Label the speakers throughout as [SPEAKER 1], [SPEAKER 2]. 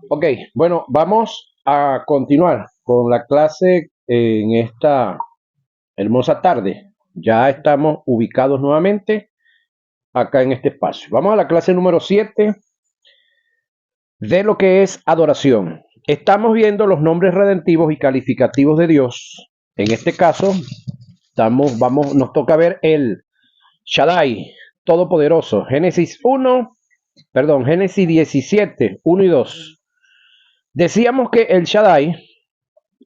[SPEAKER 1] Ok, bueno, vamos a continuar con la clase en esta hermosa tarde. Ya estamos ubicados nuevamente acá en este espacio. Vamos a la clase número 7 de lo que es adoración. Estamos viendo los nombres redentivos y calificativos de Dios. En este caso, nos toca ver el Shaddai, Todopoderoso. Génesis 17, 1 y 2. Decíamos que el Shaddai,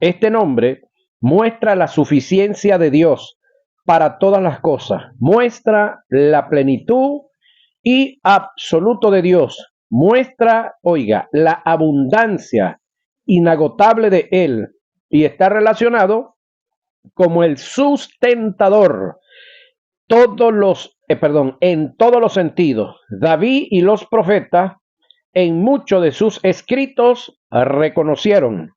[SPEAKER 1] este nombre, muestra la suficiencia de Dios para todas las cosas, muestra la plenitud y absoluto de Dios, muestra, oiga, la abundancia inagotable de Él y está relacionado como el sustentador en todos los sentidos. David y los profetas en muchos de sus escritos reconocieron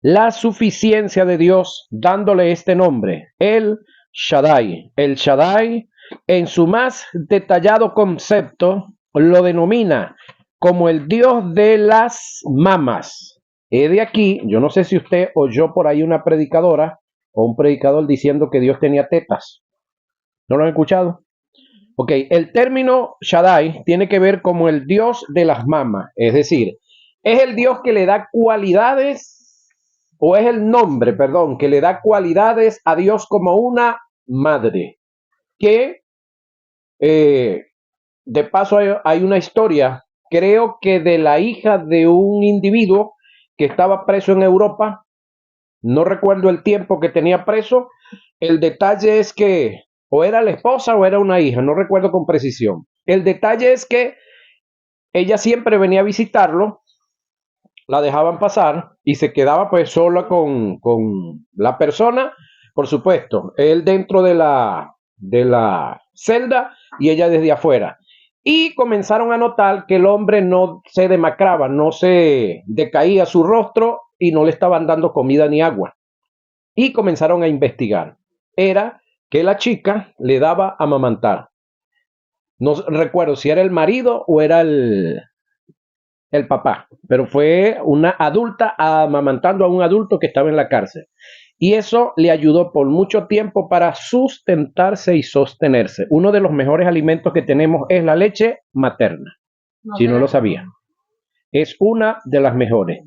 [SPEAKER 1] la suficiencia de Dios dándole este nombre, el Shaddai. El Shaddai, en su más detallado concepto, lo denomina como el Dios de las mamas. He de aquí, yo no sé si usted oyó por ahí una predicadora o un predicador diciendo que Dios tenía tetas. ¿No lo han escuchado? Ok, el término Shaddai tiene que ver como el Dios de las mamas, es decir, es el Dios que le da cualidades, o es el nombre, perdón, que le da cualidades a Dios como una madre, que de paso hay una historia, creo que de la hija de un individuo que estaba preso en Europa, no recuerdo el tiempo que tenía preso, el detalle es que o era la esposa o era una hija, no recuerdo con precisión. El detalle es que ella siempre venía a visitarlo, la dejaban pasar y se quedaba pues sola con la persona, por supuesto, él dentro de la celda y ella desde afuera. Y comenzaron a notar que el hombre no se demacraba, no se decaía su rostro y no le estaban dando comida ni agua. Y comenzaron a investigar. Era que la chica le daba a amamantar. No recuerdo si era el marido o era el papá, pero fue una adulta amamantando a un adulto que estaba en la cárcel. Y eso le ayudó por mucho tiempo para sustentarse y sostenerse. Uno de los mejores alimentos que tenemos es la leche materna, si no lo sabía. Es una de las mejores.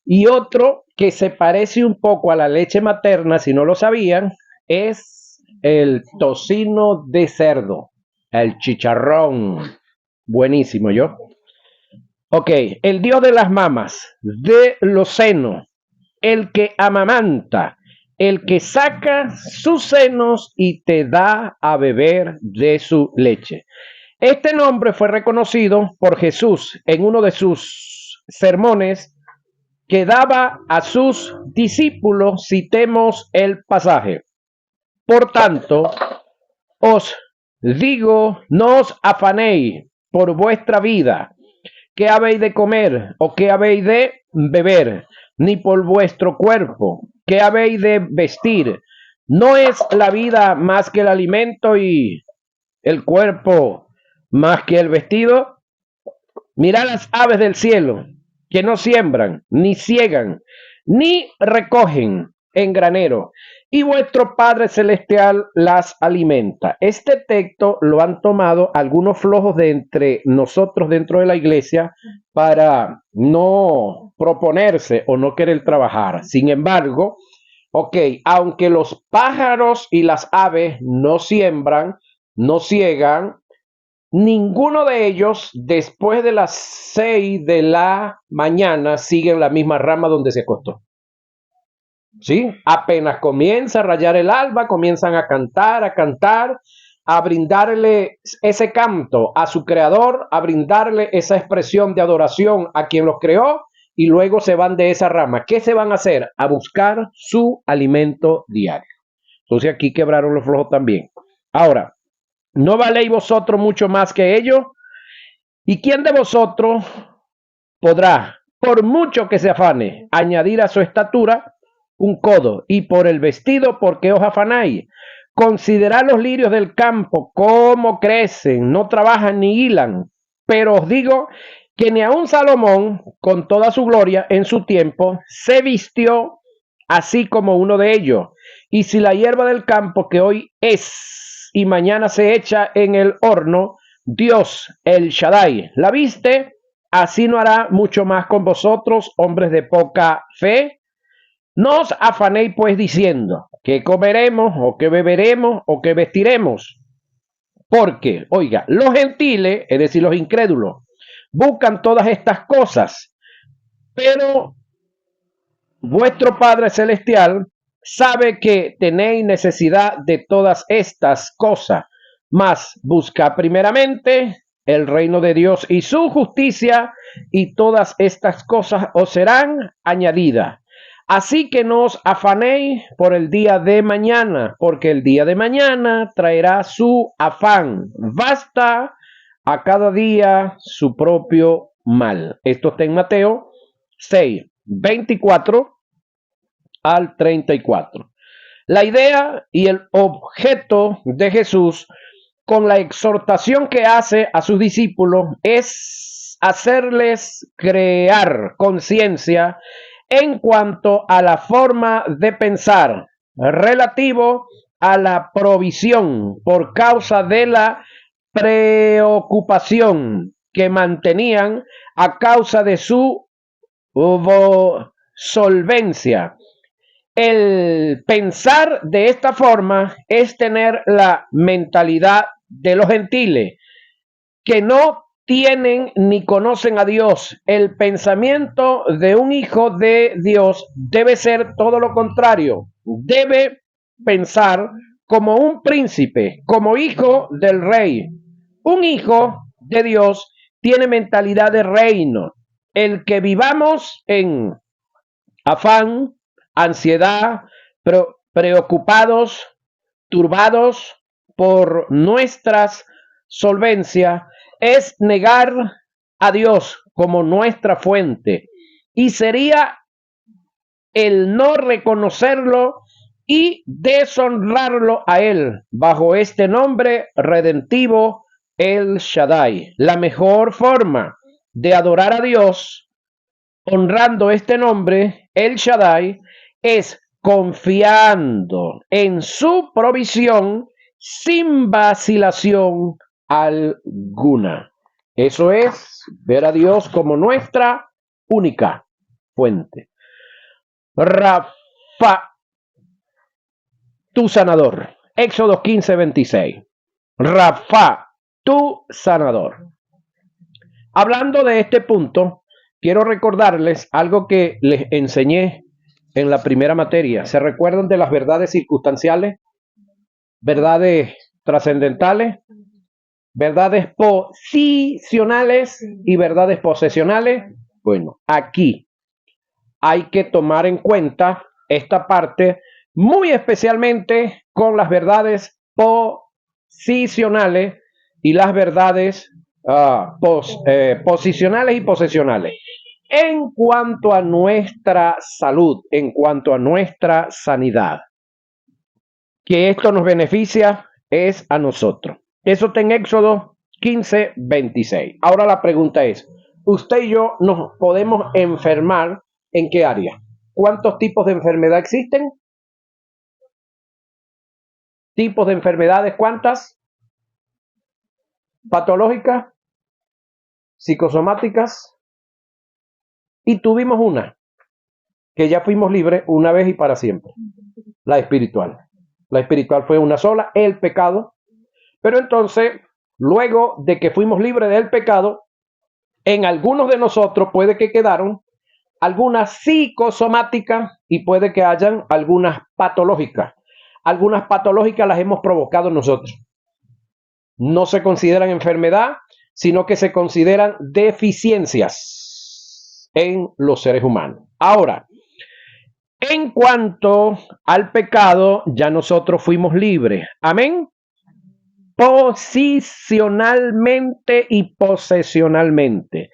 [SPEAKER 1] Y otro que se parece un poco a la leche materna, si no lo sabían, es el tocino de cerdo, el chicharrón. Buenísimo, yo. Ok, el dios de las mamas, de los senos, el que amamanta, el que saca sus senos y te da a beber de su leche. Este nombre fue reconocido por Jesús en uno de sus sermones que daba a sus discípulos, citemos el pasaje. Por tanto, os digo, no os afanéis por vuestra vida, qué habéis de comer o qué habéis de beber, ni por vuestro cuerpo, qué habéis de vestir. ¿No es la vida más que el alimento y el cuerpo más que el vestido? Mirad las aves del cielo, que no siembran, ni ciegan, ni recogen en granero, y vuestro Padre Celestial las alimenta. Este texto lo han tomado algunos flojos de entre nosotros dentro de la iglesia para no proponerse o no querer trabajar. Sin embargo, ok, aunque los pájaros y las aves no siembran, no ciegan, ninguno de ellos, después de las 6 de la mañana, sigue en la misma rama donde se acostó. ¿Sí? Apenas comienza a rayar el alba, comienzan a cantar, a brindarle ese canto a su creador, a brindarle esa expresión de adoración a quien los creó, y luego se van de esa rama. ¿Qué se van a hacer? A buscar su alimento diario. Entonces aquí quebraron los flojos también. Ahora, ¿no valéis vosotros mucho más que ellos? ¿Y quién de vosotros podrá, por mucho que se afane, añadir a su estatura un codo? Y por el vestido, ¿por qué os afanáis? Considerad los lirios del campo, cómo crecen, no trabajan ni hilan. Pero os digo que ni aun Salomón, con toda su gloria en su tiempo, se vistió así como uno de ellos. Y si la hierba del campo que hoy es y mañana se echa en el horno, Dios, el Shaddai, la viste, así no hará mucho más con vosotros, hombres de poca fe. No os afanéis pues diciendo, ¿qué comeremos o qué beberemos o qué vestiremos? Porque, oiga, los gentiles, es decir, los incrédulos, buscan todas estas cosas, pero vuestro Padre Celestial sabe que tenéis necesidad de todas estas cosas, mas busca primeramente el reino de Dios y su justicia, y todas estas cosas os serán añadidas. Así que no os afanéis por el día de mañana, porque el día de mañana traerá su afán. Basta a cada día su propio mal. Esto está en Mateo 6, 24 al 34. La idea y el objeto de Jesús con la exhortación que hace a sus discípulos es hacerles crear conciencia en cuanto a la forma de pensar relativo a la provisión por causa de la preocupación que mantenían a causa de su solvencia. El pensar de esta forma es tener la mentalidad de los gentiles, que no tienen ni conocen a Dios. El pensamiento de un hijo de Dios debe ser todo lo contrario. Debe pensar como un príncipe, como hijo del rey. Un hijo de Dios tiene mentalidad de reino. El que vivamos en afán, ansiedad, preocupados, turbados por nuestras solvencias, es negar a Dios como nuestra fuente, y sería el no reconocerlo y deshonrarlo a Él bajo este nombre redentivo, el Shaddai. La mejor forma de adorar a Dios honrando este nombre, el Shaddai, es confiando en su provisión sin vacilación alguna. Eso es ver a Dios como nuestra única fuente. Rafa, tu sanador. Éxodo 15:26. Rafa, tu sanador. Hablando de este punto, quiero recordarles algo que les enseñé en la primera materia. ¿Se recuerdan de las verdades circunstanciales? ¿Verdades trascendentales? ¿Verdades posicionales y verdades posesionales? Bueno, aquí hay que tomar en cuenta esta parte, muy especialmente con las verdades posicionales y las verdades posicionales y posesionales. En cuanto a nuestra salud, en cuanto a nuestra sanidad, que esto nos beneficia es a nosotros. Eso está en Éxodo 15:26. Ahora la pregunta es, ¿usted y yo nos podemos enfermar en qué área? ¿Cuántos tipos de enfermedad existen? ¿Tipos de enfermedades cuántas? ¿Patológicas? ¿Psicosomáticas? Y tuvimos una, que ya fuimos libres una vez y para siempre. La espiritual. La espiritual fue una sola, el pecado. Pero entonces, luego de que fuimos libres del pecado, en algunos de nosotros puede que quedaron algunas psicosomáticas y puede que hayan algunas patológicas. Algunas patológicas las hemos provocado nosotros. No se consideran enfermedad, sino que se consideran deficiencias en los seres humanos. Ahora, en cuanto al pecado, ya nosotros fuimos libres. Amén. Posicionalmente y posesionalmente.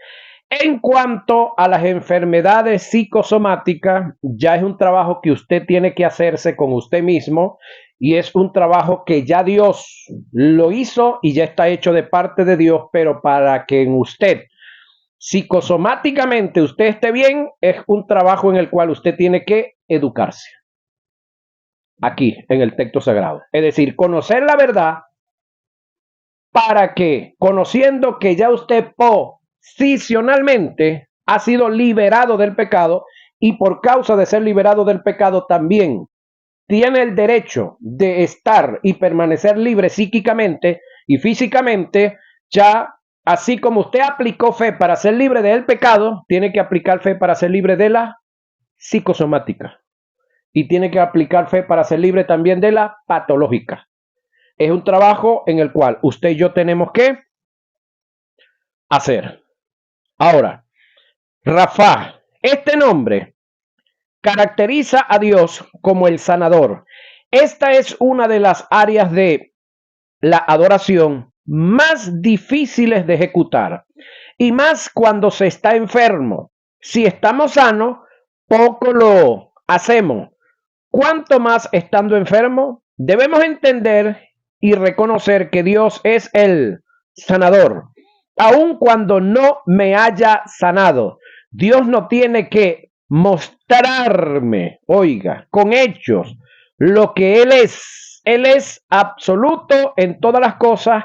[SPEAKER 1] En cuanto a las enfermedades psicosomáticas, ya es un trabajo que usted tiene que hacerse con usted mismo, y es un trabajo que ya Dios lo hizo y ya está hecho de parte de Dios, pero para que en usted psicosomáticamente usted esté bien, es un trabajo en el cual usted tiene que educarse. Aquí, en el texto sagrado. Es decir, conocer la verdad para que, conociendo que ya usted posicionalmente ha sido liberado del pecado y por causa de ser liberado del pecado también tiene el derecho de estar y permanecer libre psíquicamente y físicamente, ya así como usted aplicó fe para ser libre del pecado, tiene que aplicar fe para ser libre de la psicosomática y tiene que aplicar fe para ser libre también de la patológica. Es un trabajo en el cual usted y yo tenemos que hacer. Ahora, Rafa, este nombre caracteriza a Dios como el sanador. Esta es una de las áreas de la adoración más difíciles de ejecutar, y más cuando se está enfermo. Si estamos sanos, poco lo hacemos. Cuanto más estando enfermo, debemos entender y reconocer que Dios es el sanador. Aun cuando no me haya sanado, Dios no tiene que mostrarme, oiga, con hechos, lo que Él es. Él es absoluto en todas las cosas.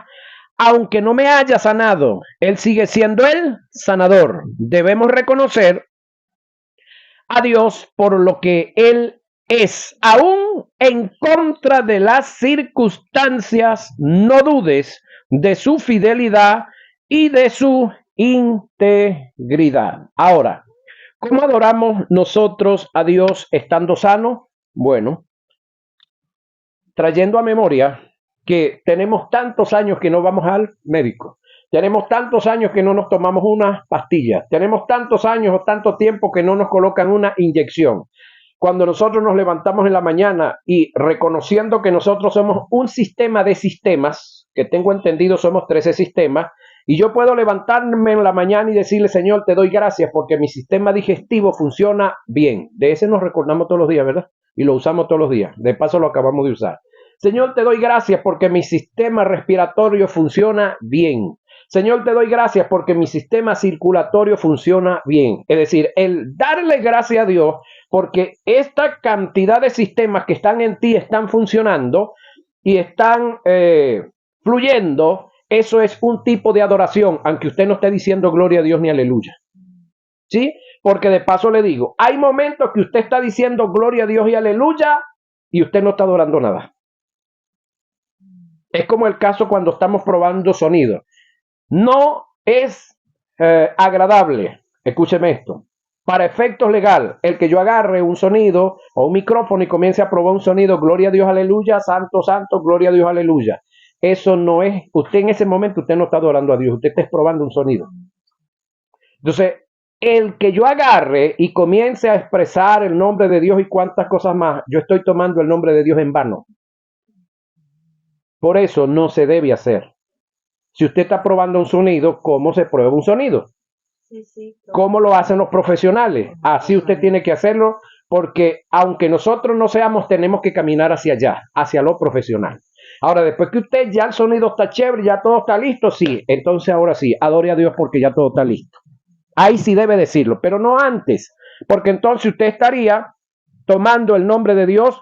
[SPEAKER 1] Aunque no me haya sanado, Él sigue siendo el sanador. Debemos reconocer a Dios por lo que Él es, aún en contra de las circunstancias. No dudes de su fidelidad y de su integridad. Ahora, ¿cómo adoramos nosotros a Dios estando sanos? Bueno, trayendo a memoria que tenemos tantos años que no vamos al médico, tenemos tantos años que no nos tomamos unas pastillas, tenemos tantos años o tanto tiempo que no nos colocan una inyección. Cuando nosotros nos levantamos en la mañana y reconociendo que nosotros somos un sistema de sistemas, que tengo entendido somos 13 sistemas, y yo puedo levantarme en la mañana y decirle, Señor, te doy gracias porque mi sistema digestivo funciona bien. De ese nos recordamos todos los días, ¿verdad? Y lo usamos todos los días. De paso lo acabamos de usar. Señor, te doy gracias porque mi sistema respiratorio funciona bien. Señor, te doy gracias porque mi sistema circulatorio funciona bien. Es decir, el darle gracias a Dios porque esta cantidad de sistemas que están en ti están funcionando y están fluyendo. Eso es un tipo de adoración, aunque usted no esté diciendo gloria a Dios ni aleluya. ¿Sí? Porque de paso le digo, hay momentos que usted está diciendo gloria a Dios y aleluya y usted no está adorando nada. Es como el caso cuando estamos probando sonido. No es agradable, escúcheme esto, para efectos legales, el que yo agarre un sonido o un micrófono y comience a probar un sonido, gloria a Dios, aleluya, santo, santo, gloria a Dios, aleluya. Eso no es, usted en ese momento, usted no está adorando a Dios, usted está probando un sonido. Entonces, el que yo agarre y comience a expresar el nombre de Dios y cuantas cosas más, yo estoy tomando el nombre de Dios en vano. Por eso no se debe hacer. Si usted está probando un sonido, ¿cómo se prueba un sonido? Sí, ¿cómo lo hacen los profesionales? Así usted tiene que hacerlo, porque aunque nosotros no seamos, tenemos que caminar hacia allá, hacia lo profesional. Ahora, después que usted ya el sonido está chévere, ya todo está listo, sí, entonces ahora sí, adore a Dios porque ya todo está listo. Ahí sí debe decirlo, pero no antes, porque entonces usted estaría tomando el nombre de Dios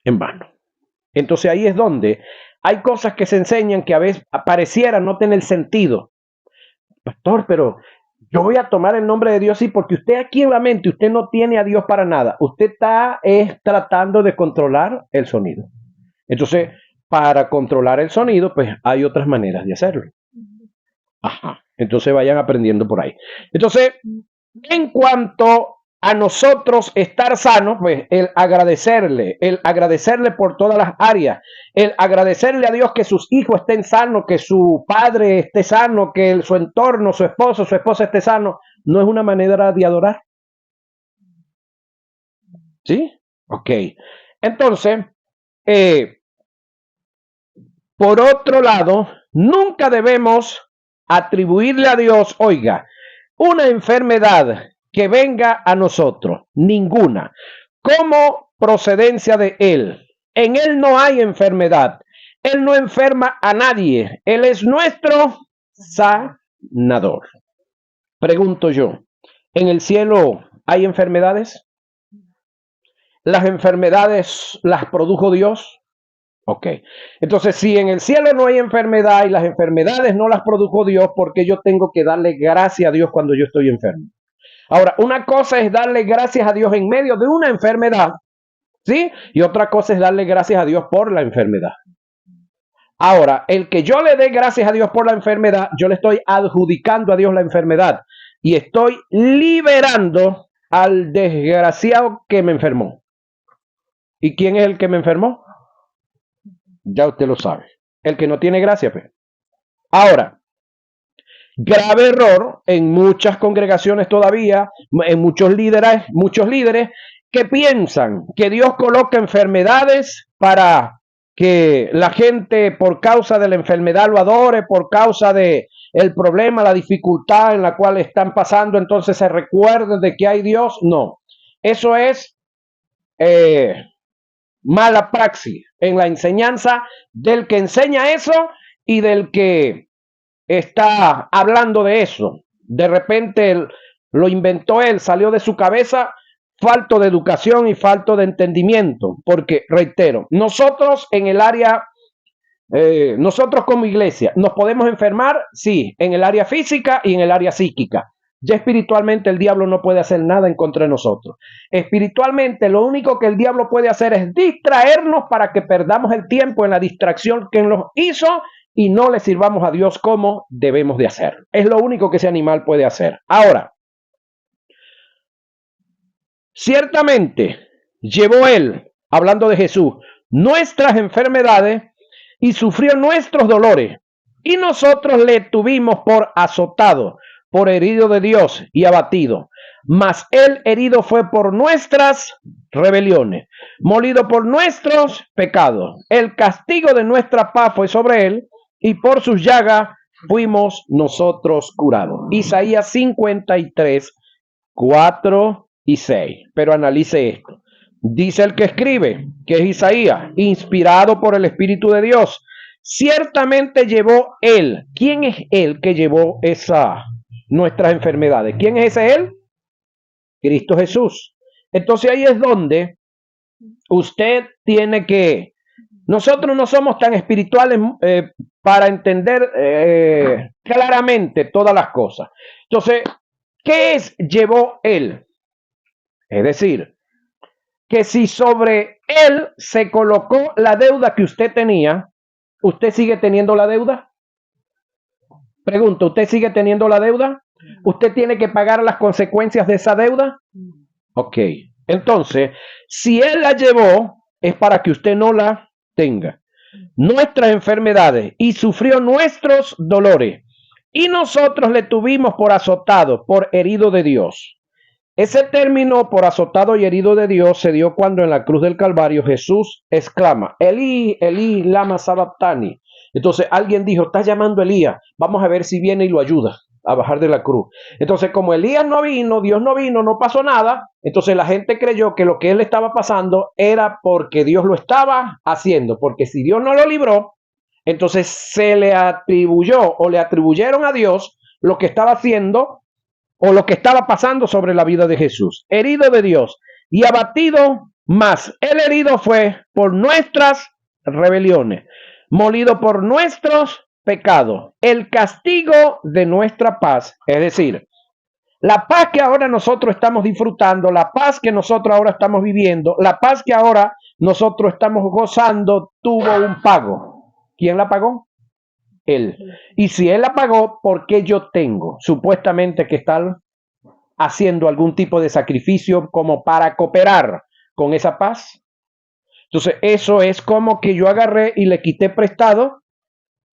[SPEAKER 1] en vano. Entonces ahí es donde hay cosas que se enseñan que a veces pareciera no tener sentido. Pastor, pero yo voy a tomar el nombre de Dios, sí, porque usted aquí en la mente, usted no tiene a Dios para nada. Usted está tratando de controlar el sonido. Entonces, para controlar el sonido, pues hay otras maneras de hacerlo. Ajá. Entonces vayan aprendiendo por ahí. Entonces, en cuanto a nosotros estar sanos, pues el agradecerle por todas las áreas, el agradecerle a Dios que sus hijos estén sanos, que su padre esté sano, que su entorno, su esposa esté sano, no es una manera de adorar. ¿Sí? Ok. Entonces, por otro lado, nunca debemos atribuirle a Dios, oiga, una enfermedad que venga a nosotros, ninguna, como procedencia de Él. En Él no hay enfermedad. Él no enferma a nadie. Él es nuestro sanador. Pregunto yo, ¿en el cielo hay enfermedades? ¿Las enfermedades las produjo Dios? Ok. Entonces, si en el cielo no hay enfermedad y las enfermedades no las produjo Dios, ¿por qué yo tengo que darle gracias a Dios cuando yo estoy enfermo? Ahora, una cosa es darle gracias a Dios en medio de una enfermedad, ¿sí? Y otra cosa es darle gracias a Dios por la enfermedad. Ahora, el que yo le dé gracias a Dios por la enfermedad, yo le estoy adjudicando a Dios la enfermedad y estoy liberando al desgraciado que me enfermó. ¿Y quién es el que me enfermó? Ya usted lo sabe. El que no tiene gracia, pues. Ahora, grave error en muchas congregaciones todavía, en muchos líderes que piensan que Dios coloca enfermedades para que la gente por causa de la enfermedad lo adore, por causa de el problema, la dificultad en la cual están pasando, entonces se recuerden de que hay Dios. No, eso es mala praxis en la enseñanza del que enseña eso y del que está hablando de eso. De repente lo inventó él, salió de su cabeza, falto de educación y falto de entendimiento. Porque, reitero, nosotros en el área, nosotros como iglesia, ¿nos podemos enfermar? Sí, en el área física y en el área psíquica. Ya espiritualmente el diablo no puede hacer nada en contra de nosotros. Espiritualmente lo único que el diablo puede hacer es distraernos para que perdamos el tiempo en la distracción que nos hizo y no le sirvamos a Dios como debemos de hacer. Es lo único que ese animal puede hacer. Ahora, ciertamente llevó él, hablando de Jesús, nuestras enfermedades y sufrió nuestros dolores. Y nosotros le tuvimos por azotado, por herido de Dios y abatido. Mas él herido fue por nuestras rebeliones, molido por nuestros pecados. El castigo de nuestra paz fue sobre él, y por sus llagas fuimos nosotros curados. Isaías 53, 4 y 6. Pero analice esto. Dice el que escribe, que es Isaías, inspirado por el Espíritu de Dios. Ciertamente llevó él. ¿Quién es él que llevó nuestras enfermedades? ¿Quién es ese él? Cristo Jesús. Entonces ahí es donde usted tiene que... Nosotros no somos tan espirituales para entender claramente todas las cosas. Entonces, ¿qué llevó él? Es decir, que si sobre él se colocó la deuda que usted tenía, ¿usted sigue teniendo la deuda? Pregunto, ¿usted sigue teniendo la deuda? ¿Usted tiene que pagar las consecuencias de esa deuda? Ok, entonces, si él la llevó, es para que usted no la tenga. Nuestras enfermedades y sufrió nuestros dolores. Y nosotros le tuvimos por azotado, por herido de Dios. Ese término por azotado y herido de Dios se dio cuando en la cruz del Calvario Jesús exclama, Elí, Elí, lama sabactani. Entonces alguien dijo, está llamando a Elías, vamos a ver si viene y lo ayuda a bajar de la cruz. Entonces como Elías no vino, Dios no vino, no pasó nada, entonces la gente creyó que lo que él estaba pasando era porque Dios lo estaba haciendo, porque si Dios no lo libró, entonces se le atribuyó o le atribuyeron a Dios lo que estaba haciendo o lo que estaba pasando sobre la vida de Jesús. Herido de Dios y abatido, más el herido fue por nuestras rebeliones, molido por nuestros pecados. El castigo de nuestra paz, es decir, la paz que ahora nosotros estamos disfrutando, la paz que nosotros ahora estamos viviendo, la paz que ahora nosotros estamos gozando, tuvo un pago. ¿Quién la pagó? Él. Y si él la pagó, ¿por qué yo tengo supuestamente que estar haciendo algún tipo de sacrificio como para cooperar con esa paz? Entonces eso es como que yo agarré y le quité prestado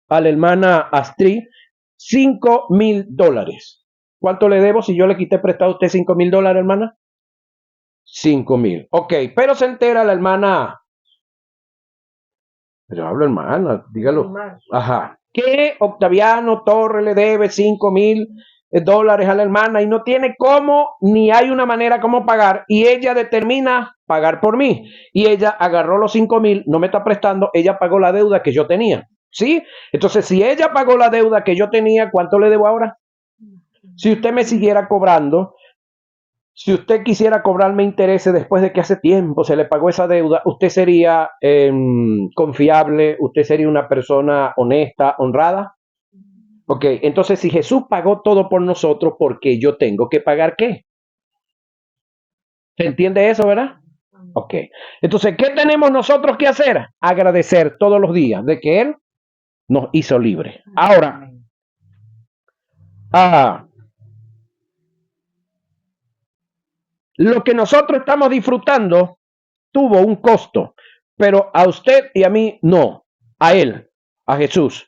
[SPEAKER 1] a la hermana Astrid $5,000. ¿Cuánto le debo si yo le quité prestado a usted $5,000, hermana? 5,000. Ok, pero se entera la hermana. Pero hablo hermana, dígalo. Ajá. Que Octaviano Torres le debe $5,000 a la hermana y no tiene cómo, ni hay una manera como pagar, y ella determina pagar por mí, y ella agarró los 5,000, no me está prestando, ella pagó la deuda que yo tenía, ¿sí? Entonces, si ella pagó la deuda que yo tenía, ¿cuánto le debo ahora? Si usted me siguiera cobrando, si usted quisiera cobrarme intereses después de que hace tiempo se le pagó esa deuda, usted sería confiable, usted sería una persona honesta, honrada. Ok, entonces si Jesús pagó todo por nosotros, ¿por qué yo tengo que pagar qué? ¿Se entiende eso, verdad? Ok, entonces, ¿qué tenemos nosotros que hacer? Agradecer todos los días de que Él nos hizo libres. Ahora, lo que nosotros estamos disfrutando tuvo un costo, pero a usted y a mí no, a Él, a Jesús.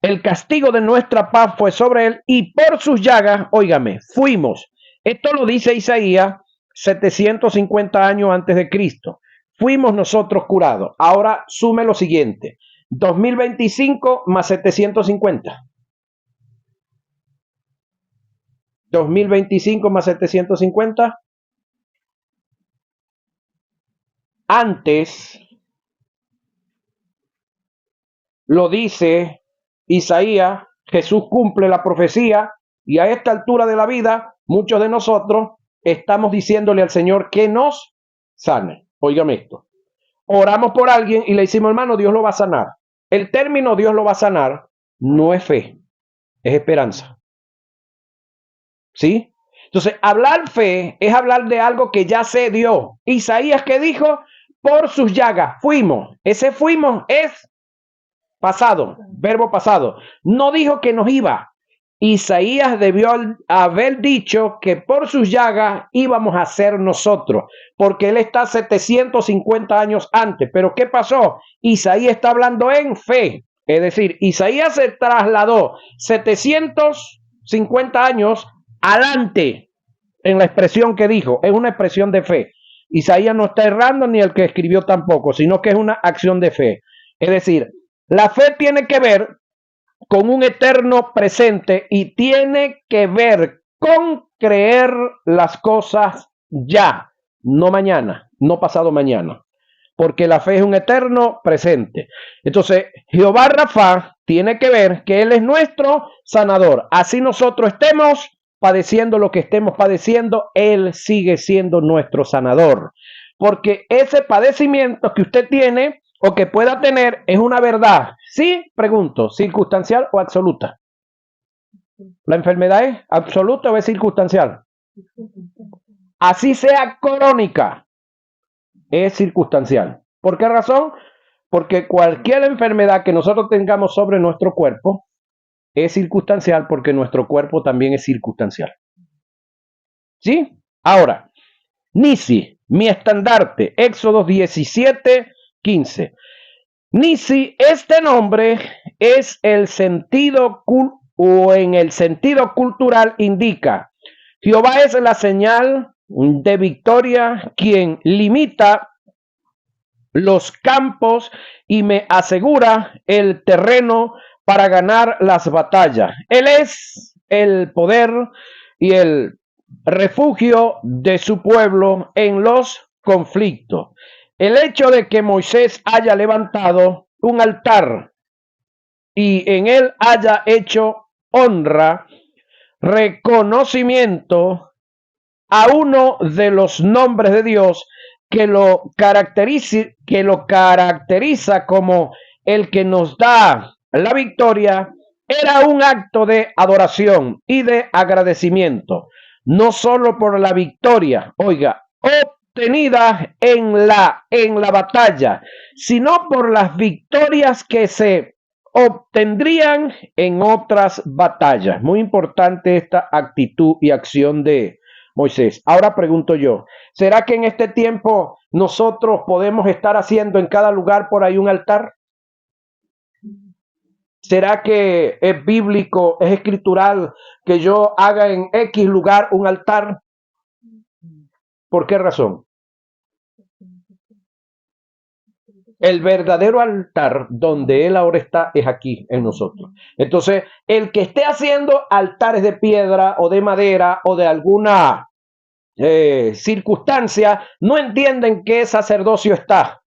[SPEAKER 1] El castigo de nuestra paz fue sobre Él y por sus llagas, óigame, fuimos. Esto lo dice Isaías 750 años antes de Cristo. Fuimos nosotros curados. Ahora sume lo siguiente. 2025 más 750. 2025 más 750. Antes lo dice Isaías, Jesús cumple la profecía y a esta altura de la vida, muchos de nosotros estamos diciéndole al Señor que nos sane. Óigame esto. Oramos por alguien y le decimos, hermano, Dios lo va a sanar. El término Dios lo va a sanar no es fe, es esperanza. ¿Sí? Entonces, hablar fe es hablar de algo que ya se dio. Isaías, ¿qué dijo? Por sus llagas fuimos. Ese fuimos es pasado, verbo pasado. No dijo que nos iba. Isaías debió haber dicho que por sus llagas íbamos a ser nosotros, porque él está 750 años antes. Pero ¿qué pasó? Isaías está hablando en fe. Es decir, Isaías se trasladó 750 años adelante en la expresión que dijo. Es una expresión de fe. Isaías no está errando ni el que escribió tampoco, sino que es una acción de fe. Es decir, la fe tiene que ver con un eterno presente y tiene que ver con creer las cosas ya, no mañana, no pasado mañana, porque la fe es un eterno presente. Entonces, Jehová Rafa tiene que ver que Él es nuestro sanador. Así nosotros estemos padeciendo lo que estemos padeciendo, Él sigue siendo nuestro sanador, porque ese padecimiento que usted tiene o que pueda tener es una verdad. Sí, pregunto, ¿circunstancial o absoluta? ¿La enfermedad es absoluta o es circunstancial? Así sea crónica, es circunstancial. ¿Por qué razón? Porque cualquier enfermedad que nosotros tengamos sobre nuestro cuerpo es circunstancial porque nuestro cuerpo también es circunstancial. ¿Sí? Ahora, Nisi, mi estandarte, Éxodo 17, 15. Nisi, este nombre es el sentido o en el sentido cultural indica, Jehová es la señal de victoria, quien limita los campos y me asegura el terreno para ganar las batallas. Él es el poder y el refugio de su pueblo en los conflictos. El hecho de que Moisés haya levantado un altar y en él haya hecho honra, reconocimiento a uno de los nombres de Dios que lo caracteriza como el que nos da la victoria, era un acto de adoración y de agradecimiento, no solo por la victoria, oiga, obtenida en la batalla, sino por las victorias que se obtendrían en otras batallas. Muy importante esta actitud y acción de Moisés. Ahora pregunto yo, ¿será que en este tiempo nosotros podemos estar haciendo en cada lugar por ahí un altar? ¿Será que es bíblico, es escritural que yo haga en X lugar un altar? ¿Por qué razón? El verdadero altar donde Él ahora está es aquí en nosotros. Entonces, el que esté haciendo altares de piedra o de madera o de alguna circunstancia, no entienden qué sacerdocio está.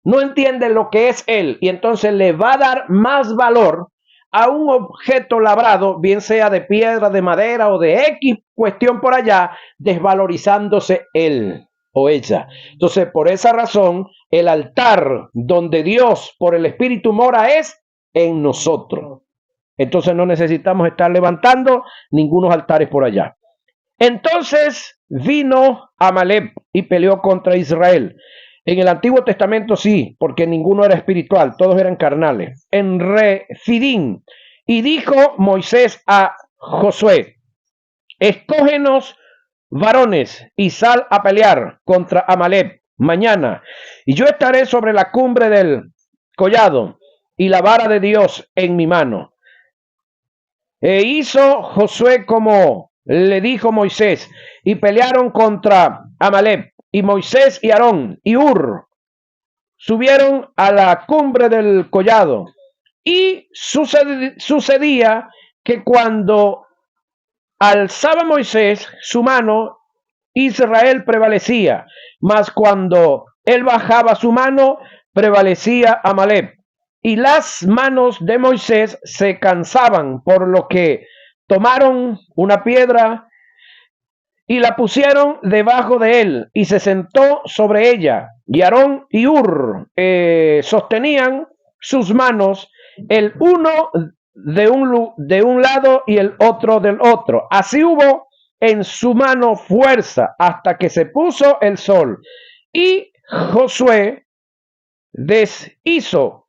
[SPEAKER 1] No entienden lo que es Él y entonces le va a dar más valor a un objeto labrado, bien sea de piedra, de madera o de X cuestión por allá, desvalorizándose él o ella. Entonces, por esa razón, el altar donde Dios por el Espíritu mora es en nosotros. Entonces no necesitamos estar levantando ningunos altares por allá. Entonces vino Amalek y peleó contra Israel. En el Antiguo Testamento sí, porque ninguno era espiritual, todos eran carnales. En Refidim, y dijo Moisés a Josué: escógenos varones y sal a pelear contra Amalek mañana, y yo estaré sobre la cumbre del collado y la vara de Dios en mi mano. E hizo Josué como le dijo Moisés, y pelearon contra Amalek, y Moisés y Aarón y Hur subieron a la cumbre del collado, y sucedía que cuando alzaba Moisés su mano, Israel prevalecía, mas cuando él bajaba su mano, prevalecía Amalek. Y las manos de Moisés se cansaban, por lo que tomaron una piedra y la pusieron debajo de él, y se sentó sobre ella. Y Aarón y Hur sostenían sus manos, el uno de un lado y el otro del otro. Así hubo en su mano fuerza hasta que se puso el sol. Y Josué deshizo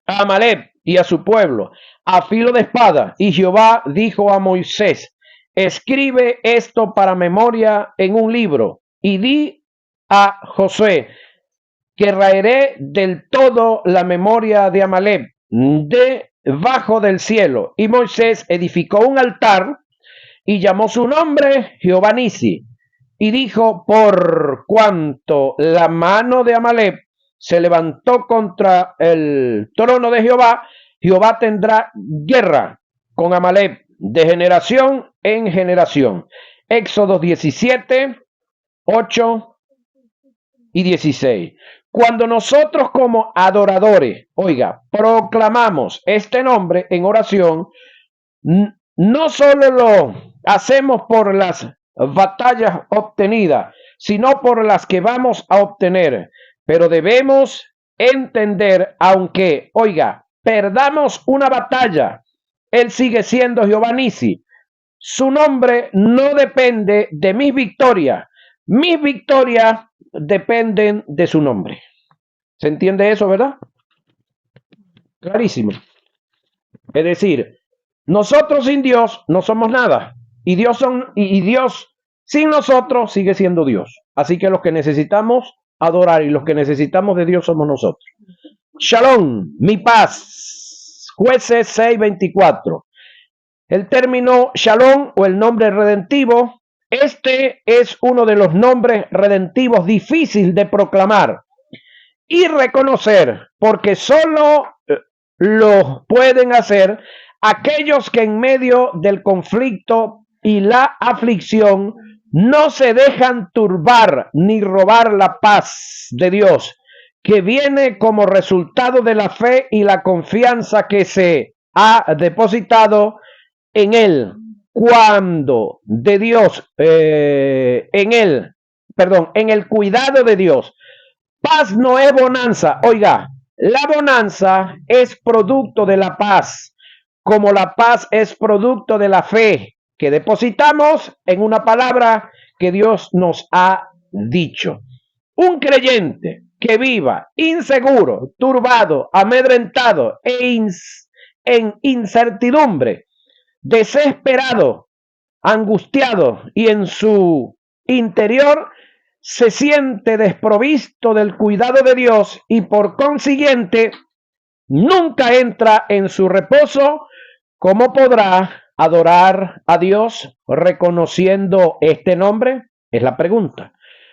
[SPEAKER 1] a Amalek y a su pueblo a filo de espada. Y Jehová dijo a Moisés: escribe esto para memoria en un libro, y di a Josué que raeré del todo la memoria de Amalek debajo del cielo. Y Moisés edificó un altar y llamó su nombre Jehová Nisi, y dijo: por cuanto la mano de Amalek se levantó contra el trono de Jehová, Jehová tendrá guerra con Amalek de generación en generación. Éxodo 17, 8 y 16. Cuando nosotros como adoradores, oiga, proclamamos este nombre en oración, no solo lo hacemos por las batallas obtenidas, sino por las que vamos a obtener. Pero debemos entender, aunque, oiga, perdamos una batalla, Él sigue siendo Jehová Nisi. Su nombre no depende de mis victorias dependen de su nombre. ¿Se entiende eso, verdad? Clarísimo. Es decir, nosotros sin Dios no somos nada. Y Dios sin nosotros sigue siendo Dios. Así que los que necesitamos adorar y los que necesitamos de Dios somos nosotros. Shalom, mi paz. Jueces 6:24. El término Shalom o el nombre redentivo, este es uno de los nombres redentivos difícil de proclamar y reconocer, porque solo lo pueden hacer aquellos que en medio del conflicto y la aflicción no se dejan turbar ni robar la paz de Dios, que viene como resultado de la fe y la confianza que se ha depositado en Él, cuando de Dios, en el cuidado de Dios. Paz no es bonanza. Oiga, la bonanza es producto de la paz, como la paz es producto de la fe que depositamos en una palabra que Dios nos ha dicho. Un creyente que viva inseguro, turbado, amedrentado en incertidumbre, desesperado, angustiado y en su interior se siente desprovisto del cuidado de Dios y por consiguiente nunca entra en su reposo, ¿cómo podrá adorar a Dios reconociendo este nombre? Es la pregunta.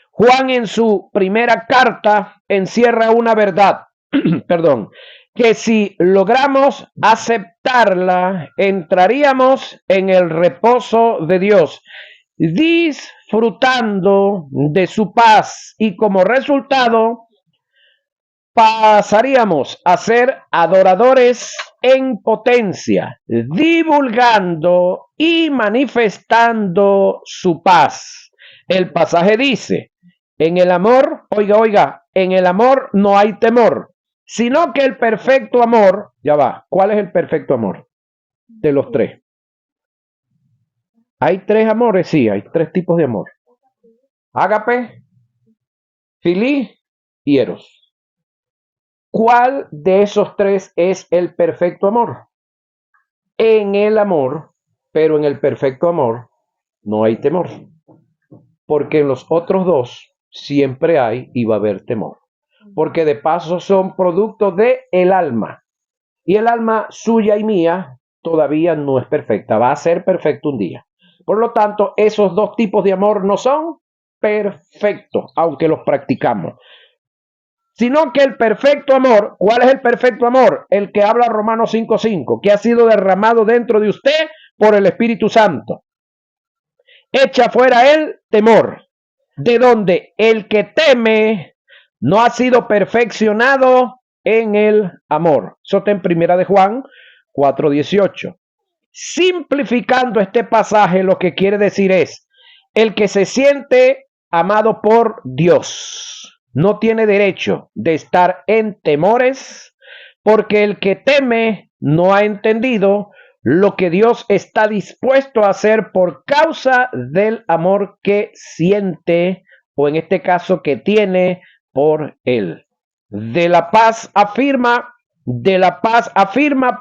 [SPEAKER 1] Juan en su primera carta encierra una verdad, perdón, que si logramos aceptarla, entraríamos en el reposo de Dios, disfrutando de su paz y como resultado pasaríamos a ser adoradores en potencia, divulgando y manifestando su paz. El pasaje dice, en el amor, oiga, en el amor no hay temor, sino que el perfecto amor, ya va, ¿cuál es el perfecto amor? De los tres. ¿Hay tres amores? Sí, hay tres tipos de amor. Ágape, filí y eros. ¿Cuál de esos tres es el perfecto amor? En el amor, pero en el perfecto amor no hay temor, porque en los otros dos siempre hay y va a haber temor, porque de paso son productos de el alma, y el alma suya y mía todavía no es perfecta, va a ser perfecto un día. Por lo tanto, esos dos tipos de amor no son perfectos, aunque los practicamos. Sino que el perfecto amor, ¿cuál es el perfecto amor? El que habla Romanos 5:5, que ha sido derramado dentro de usted por el Espíritu Santo. Echa fuera el temor, de donde el que teme no ha sido perfeccionado en el amor. Eso está en Primera de Juan 4:18. Simplificando este pasaje, lo que quiere decir es, el que se siente amado por Dios no tiene derecho de estar en temores, porque el que teme no ha entendido lo que Dios está dispuesto a hacer por causa del amor que siente, o en este caso que tiene por él. De la paz afirma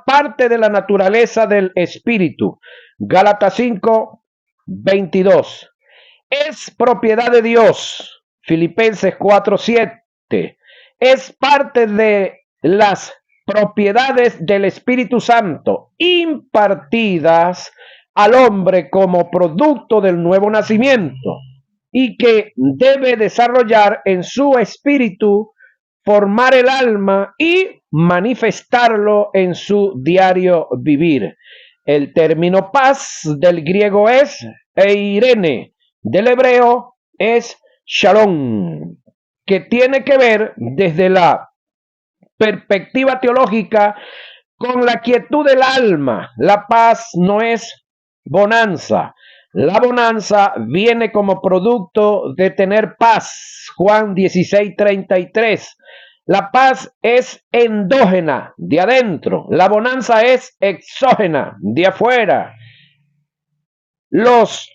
[SPEAKER 1] parte de la naturaleza del espíritu. Gálatas 5:22. Es propiedad de Dios. Filipenses 4:7. Es parte de las propiedades del Espíritu Santo impartidas al hombre como producto del nuevo nacimiento y que debe desarrollar en su espíritu, formar el alma y manifestarlo en su diario vivir. El término paz del griego es eirene, del hebreo es shalom, que tiene que ver desde la perspectiva teológica con la quietud del alma. La paz no es bonanza. La bonanza viene como producto de tener paz. Juan 16:33. La paz es endógena, de adentro. La bonanza es exógena, de afuera. Los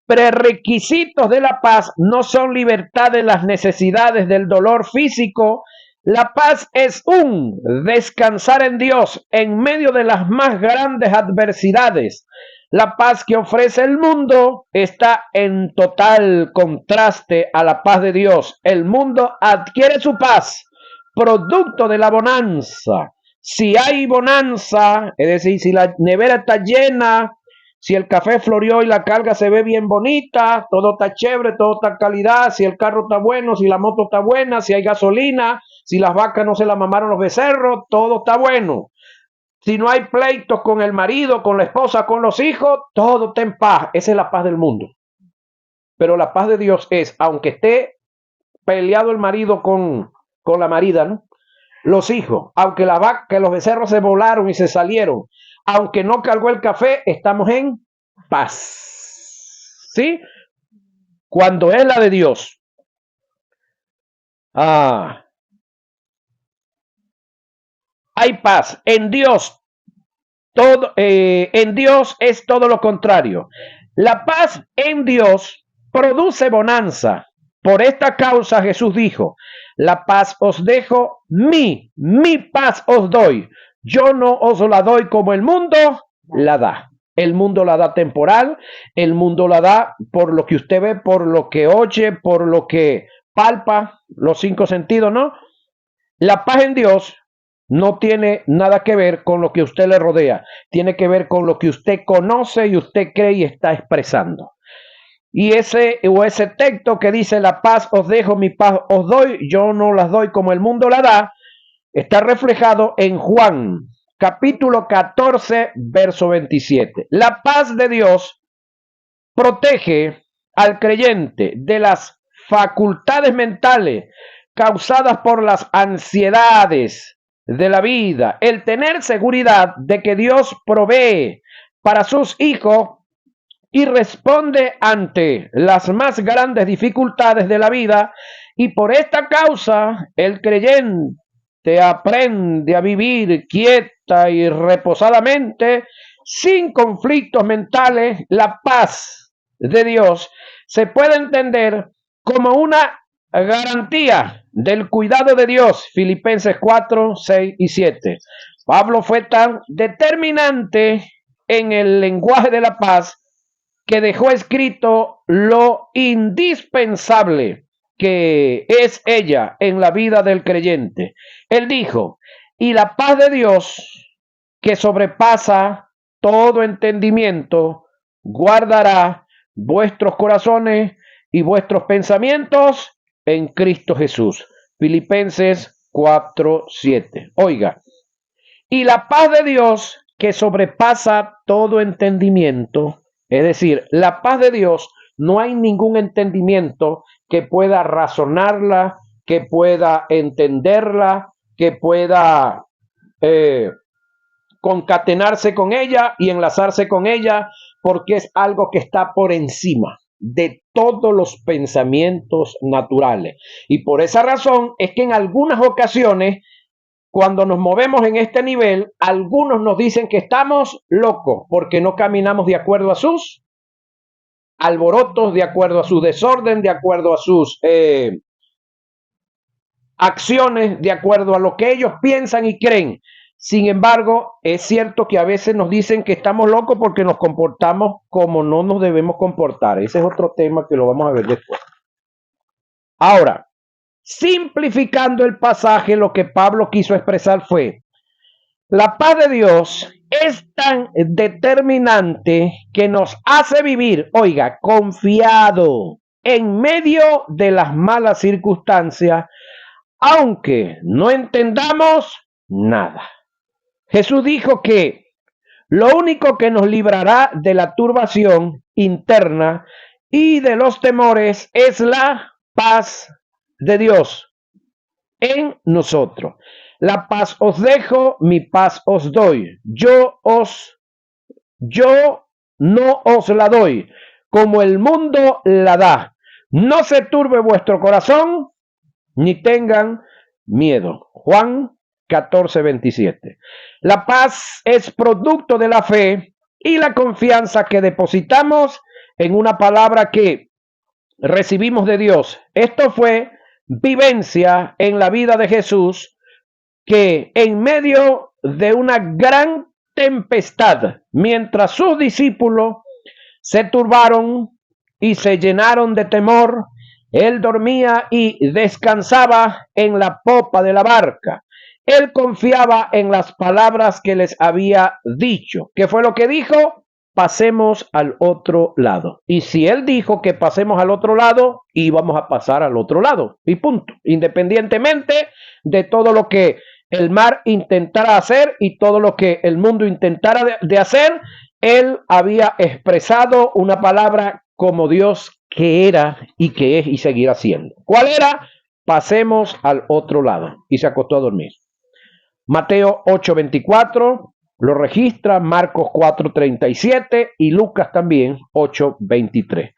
[SPEAKER 1] prerequisitos de la paz no son libertad de las necesidades del dolor físico. La paz es un descansar en Dios en medio de las más grandes adversidades. La paz que ofrece el mundo está en total contraste a la paz de Dios. El mundo adquiere su paz, producto de la bonanza. Si hay bonanza, es decir, si la nevera está llena, si el café floreó y la carga se ve bien bonita, todo está chévere, todo está calidad, si el carro está bueno, si la moto está buena, si hay gasolina, si las vacas no se la mamaron los becerros, todo está bueno. Si no hay pleitos con el marido, con la esposa, con los hijos, todo está en paz. Esa es la paz del mundo. Pero la paz de Dios es, aunque esté peleado el marido con la marida, ¿no? Los hijos, aunque que los becerros se volaron y se salieron, aunque no cargó el café, estamos en paz. ¿Sí? Cuando es la de Dios. Hay paz. En Dios, en Dios es todo lo contrario. La paz en Dios produce bonanza. Por esta causa Jesús dijo, la paz os dejo, mi paz os doy. Yo no os la doy como el mundo la da. El mundo la da temporal, el mundo la da por lo que usted ve, por lo que oye, por lo que palpa, los cinco sentidos, ¿no? La paz en Dios no tiene nada que ver con lo que usted le rodea, tiene que ver con lo que usted conoce y usted cree y está expresando. Y ese texto que dice la paz os dejo, mi paz os doy, yo no las doy como el mundo la da, está reflejado en Juan, capítulo 14, verso 27. La paz de Dios protege al creyente de las facultades mentales causadas por las ansiedades de la vida, el tener seguridad de que Dios provee para sus hijos y responde ante las más grandes dificultades de la vida, y por esta causa el creyente aprende a vivir quieta y reposadamente, sin conflictos mentales. La paz de Dios se puede entender como una garantía del cuidado de Dios. Filipenses 4, 6 y 7. Pablo fue tan determinante en el lenguaje de la paz que dejó escrito lo indispensable que es ella en la vida del creyente. Él dijo: y la paz de Dios, que sobrepasa todo entendimiento, guardará vuestros corazones y vuestros pensamientos en Cristo Jesús. Filipenses 4:7. Oiga, y la paz de Dios, que sobrepasa todo entendimiento, es decir, la paz de Dios, no hay ningún entendimiento que pueda razonarla, que pueda entenderla, que pueda concatenarse con ella y enlazarse con ella, porque es algo que está por encima de todos los pensamientos naturales. Y por esa razón es que en algunas ocasiones, cuando nos movemos en este nivel, algunos nos dicen que estamos locos porque no caminamos de acuerdo a sus alborotos, de acuerdo a su desorden, de acuerdo a sus acciones, de acuerdo a lo que ellos piensan y creen. Sin embargo, es cierto que a veces nos dicen que estamos locos porque nos comportamos como no nos debemos comportar. Ese es otro tema que lo vamos a ver después. Ahora, simplificando el pasaje, lo que Pablo quiso expresar fue: la paz de Dios es tan determinante que nos hace vivir, oiga, confiado en medio de las malas circunstancias, aunque no entendamos nada. Jesús dijo que lo único que nos librará de la turbación interna y de los temores es la paz de Dios en nosotros. La paz os dejo, mi paz os doy. Yo no os la doy como el mundo la da. No se turbe vuestro corazón, ni tengan miedo. Juan 14:27. La paz es producto de la fe y la confianza que depositamos en una palabra que recibimos de Dios. Esto fue vivencia en la vida de Jesús, que en medio de una gran tempestad, mientras sus discípulos se turbaron y se llenaron de temor, él dormía y descansaba en la popa de la barca. Él confiaba en las palabras que les había dicho. ¿Qué fue lo que dijo? Pasemos al otro lado. Y si él dijo que pasemos al otro lado, íbamos a pasar al otro lado. Y punto. Independientemente de todo lo que el mar intentara hacer y todo lo que el mundo intentara de hacer, él había expresado una palabra como Dios que era y que es y seguirá siendo. ¿Cuál era? Pasemos al otro lado. Y se acostó a dormir. Mateo 8:24 lo registra, Marcos 4:37 y Lucas también 8:23.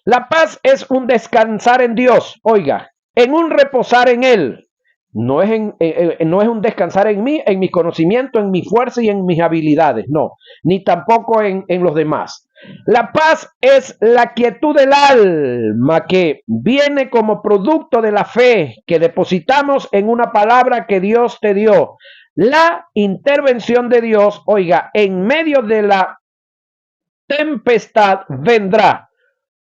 [SPEAKER 1] La paz es un descansar en Dios, oiga, en un reposar en Él. No es un descansar en mí, en mi conocimiento, en mi fuerza y en mis habilidades, no, ni tampoco en los demás. La paz es la quietud del alma que viene como producto de la fe que depositamos en una palabra que Dios te dio. La intervención de Dios, oiga, en medio de la tempestad vendrá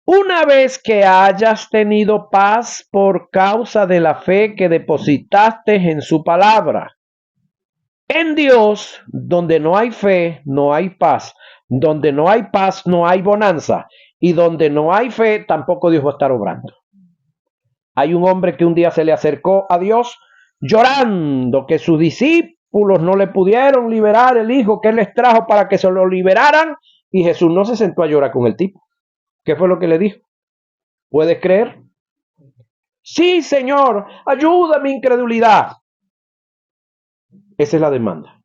[SPEAKER 1] una vez que hayas tenido paz por causa de la fe que depositaste en su palabra. En Dios, donde no hay fe, no hay paz. Donde no hay paz, no hay bonanza. Y donde no hay fe, tampoco Dios va a estar obrando. Hay un hombre que un día se le acercó a Dios llorando que sus discípulos no le pudieron liberar el hijo que él les trajo para que se lo liberaran. Y Jesús no se sentó a llorar con el tipo. ¿Qué fue lo que le dijo? ¿Puedes creer? Sí, Señor, ayuda a mi incredulidad. Esa es la demanda.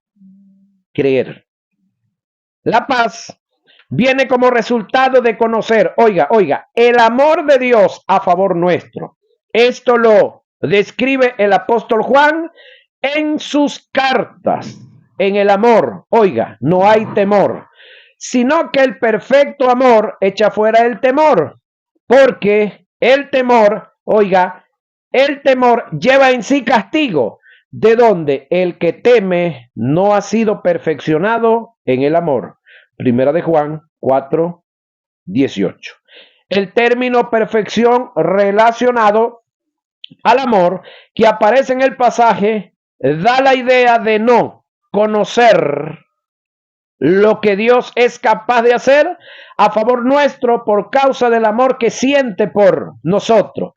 [SPEAKER 1] Creer. La paz viene como resultado de conocer, oiga, el amor de Dios a favor nuestro. Esto lo describe el apóstol Juan en sus cartas. En el amor, oiga, no hay temor, sino que el perfecto amor echa fuera el temor, porque el temor, oiga, el temor lleva en sí castigo, de donde el que teme no ha sido perfeccionado en el amor. Primera de Juan 4:18. El término perfección relacionado al amor que aparece en el pasaje da la idea de no conocer lo que Dios es capaz de hacer a favor nuestro por causa del amor que siente por nosotros.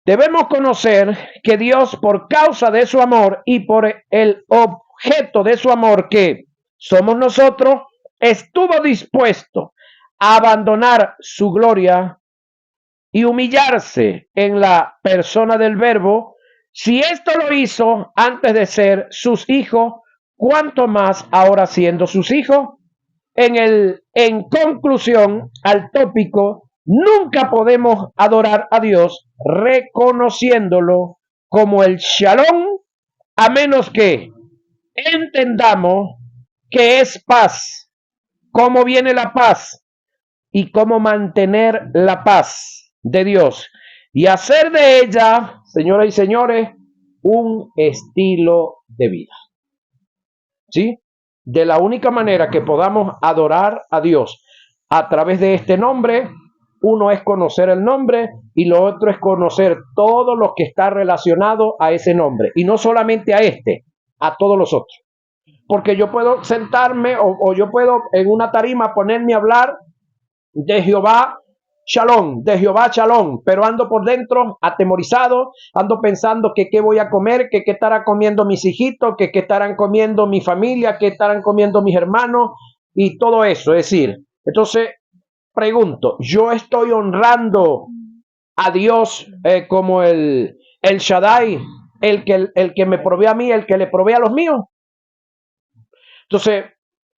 [SPEAKER 1] Debemos conocer que Dios, por causa de su amor y por el objeto de su amor, que somos nosotros, estuvo dispuesto a abandonar su gloria y humillarse en la persona del Verbo. Si esto lo hizo antes de ser sus hijos, ¿cuánto más ahora siendo sus hijos? En conclusión al tópico, nunca podemos adorar a Dios reconociéndolo como el Shalom, a menos que entendamos que es paz, cómo viene la paz y cómo mantener la paz de Dios y hacer de ella, señoras y señores, un estilo de vida. ¿Sí? De la única manera que podamos adorar a Dios a través de este nombre, uno es conocer el nombre y lo otro es conocer todo lo que está relacionado a ese nombre. Y no solamente a este, a todos los otros. Porque yo puedo sentarme o yo puedo en una tarima ponerme a hablar de Jehová Shalom, de Jehová Shalom, pero ando por dentro atemorizado, ando pensando que qué voy a comer, que qué estarán comiendo mis hijitos, que qué estarán comiendo mi familia, que estarán comiendo mis hermanos y todo eso. Es decir, entonces pregunto, ¿yo estoy honrando a Dios como el Shaddai, el que me provee a mí, el que le provee a los míos? Entonces,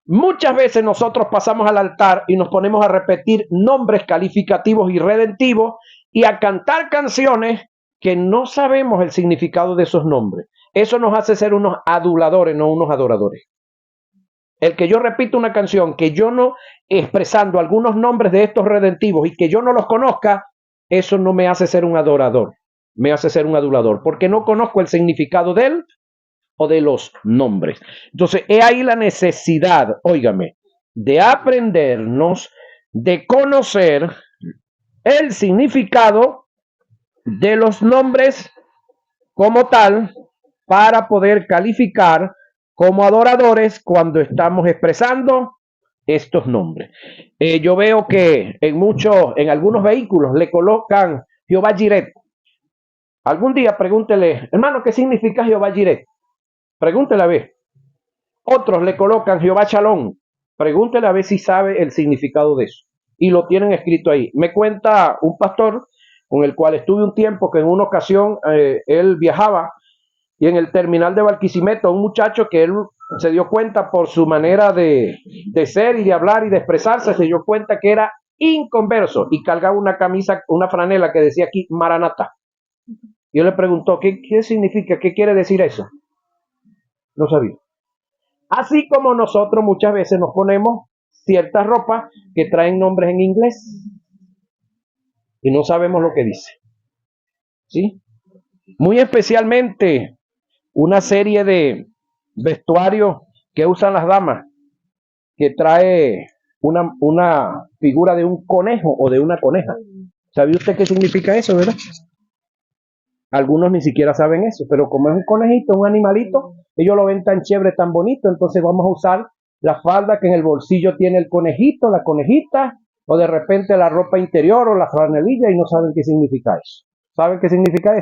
[SPEAKER 1] muchas veces nosotros pasamos al altar y nos ponemos a repetir nombres calificativos y redentivos y a cantar canciones que no sabemos el significado de esos nombres. Eso nos hace ser unos aduladores, no unos adoradores. El que yo repita una canción que yo no, expresando algunos nombres de estos redentivos y que yo no los conozca, eso no me hace ser un adorador, me hace ser un adulador, porque no conozco el significado de él o de los nombres. Entonces, he ahí la necesidad, óigame, de aprendernos, de conocer el significado de los nombres como tal para poder calificar como adoradores cuando estamos expresando estos nombres. Yo veo que en algunos vehículos le colocan Jehová Jireh. Algún día pregúntele, hermano, ¿qué significa Jehová Jireh? Pregúntele a ver. Otros le colocan Jehová Shalom. Pregúntele a ver si sabe el significado de eso. Y lo tienen escrito ahí. Me cuenta un pastor con el cual estuve un tiempo que en una ocasión él viajaba y en el terminal de Barquisimeto un muchacho que él se dio cuenta por su manera de ser y de hablar y de expresarse, se dio cuenta que era inconverso y cargaba una camisa, una franela que decía aquí Maranatha. Y él le preguntó, ¿qué significa? ¿Qué quiere decir eso? No sabía. Así como nosotros muchas veces nos ponemos ciertas ropas que traen nombres en inglés y no sabemos lo que dice. ¿Sí? Muy especialmente una serie de vestuarios que usan las damas que trae una figura de un conejo o de una coneja. ¿Sabe usted qué significa eso, verdad? Algunos ni siquiera saben eso, pero como es un conejito, un animalito, ellos lo ven tan chévere, tan bonito, entonces vamos a usar la falda que en el bolsillo tiene el conejito, la conejita, o de repente la ropa interior o la franelilla y no saben qué significa eso. ¿Saben qué significa eso?